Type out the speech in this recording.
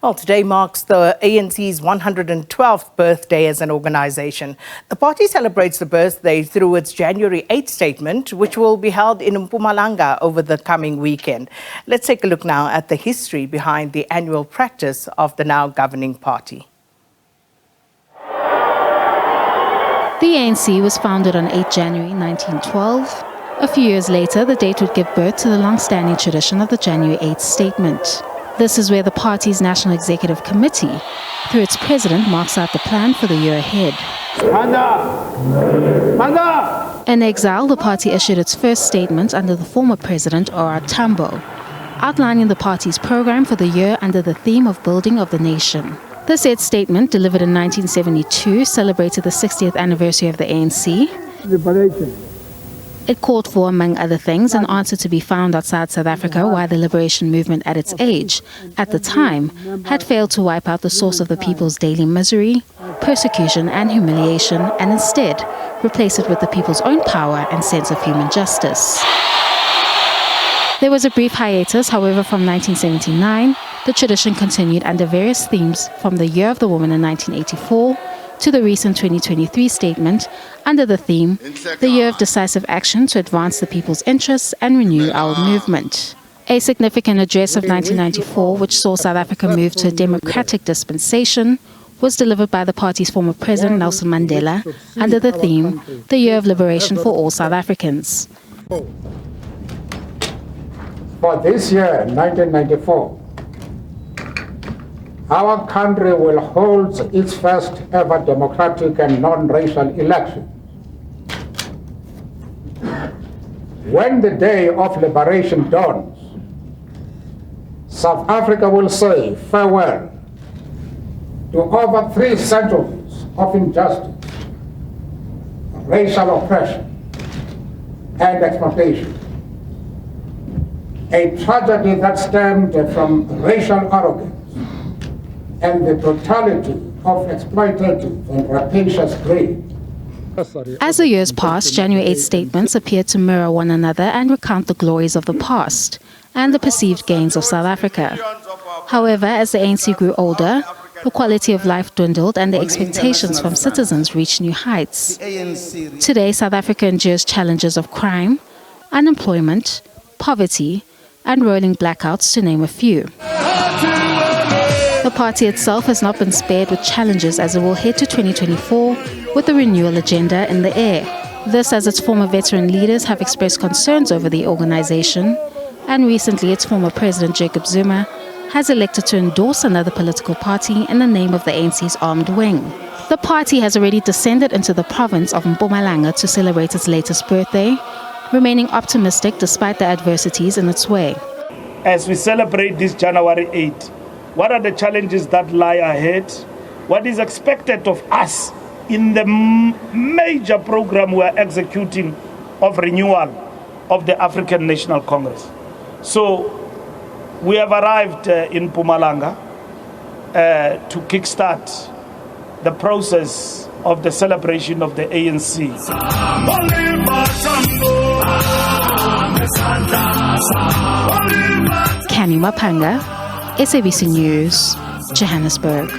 Well, today marks the ANC's 112th birthday as an organisation. The party celebrates the birthday through its January 8th statement, which will be held in Mpumalanga over the coming weekend. Let's take a look now at the history behind the annual practice of the now governing party. The ANC was founded on 8 January 1912. A few years later, the date would give birth to the long-standing tradition of the January 8th statement. This is where the party's National Executive Committee, through its president, marks out the plan for the year ahead. In exile, the party issued its first statement under the former president, Ora Tambo, outlining the party's program for the year under the theme of building of the nation. The said statement, delivered in 1972, celebrated the 60th anniversary of the ANC. It called for, among other things, an answer to be found outside South Africa why the liberation movement at its age, at the time, had failed to wipe out the source of the people's daily misery, persecution and humiliation, and instead replace it with the people's own power and sense of human justice. There was a brief hiatus, however, from 1979, the tradition continued under various themes from the Year of the Woman in 1984 to the recent 2023 statement under the theme, the Year of Decisive Action to Advance the People's Interests and Renew Our Movement. A significant address of 1994, which saw South Africa move to a democratic dispensation, was delivered by the party's former president, Nelson Mandela, under the theme, the Year of Liberation for All South Africans. For this year, 1994, our country will hold its first ever democratic and non-racial election. When the day of liberation dawns, South Africa will say farewell to over 3 centuries of injustice, racial oppression, and exploitation. A tragedy that stemmed from racial arrogance and the brutality of exploitative and rapacious greed. As the years passed, January 8 statements appeared to mirror one another and recount the glories of the past and the perceived gains of South Africa. However, as the ANC grew older, the quality of life dwindled and the expectations from citizens reached new heights. Today, South Africa endures challenges of crime, unemployment, poverty, and rolling blackouts, to name a few. The party itself has not been spared with challenges as it will head to 2024 with a renewal agenda in the air. This as its former veteran leaders have expressed concerns over the organization, and recently its former president Jacob Zuma has elected to endorse another political party in the name of the ANC's armed wing. The party has already descended into the province of Mpumalanga to celebrate its latest birthday, remaining optimistic despite the adversities in its way. As we celebrate this January 8, what are the challenges that lie ahead? What is expected of us in the major program we are executing of renewal of the African National Congress? So we have arrived in Mpumalanga to kickstart the process of the celebration of the ANC. Kani Mapanga, SABC News, Johannesburg.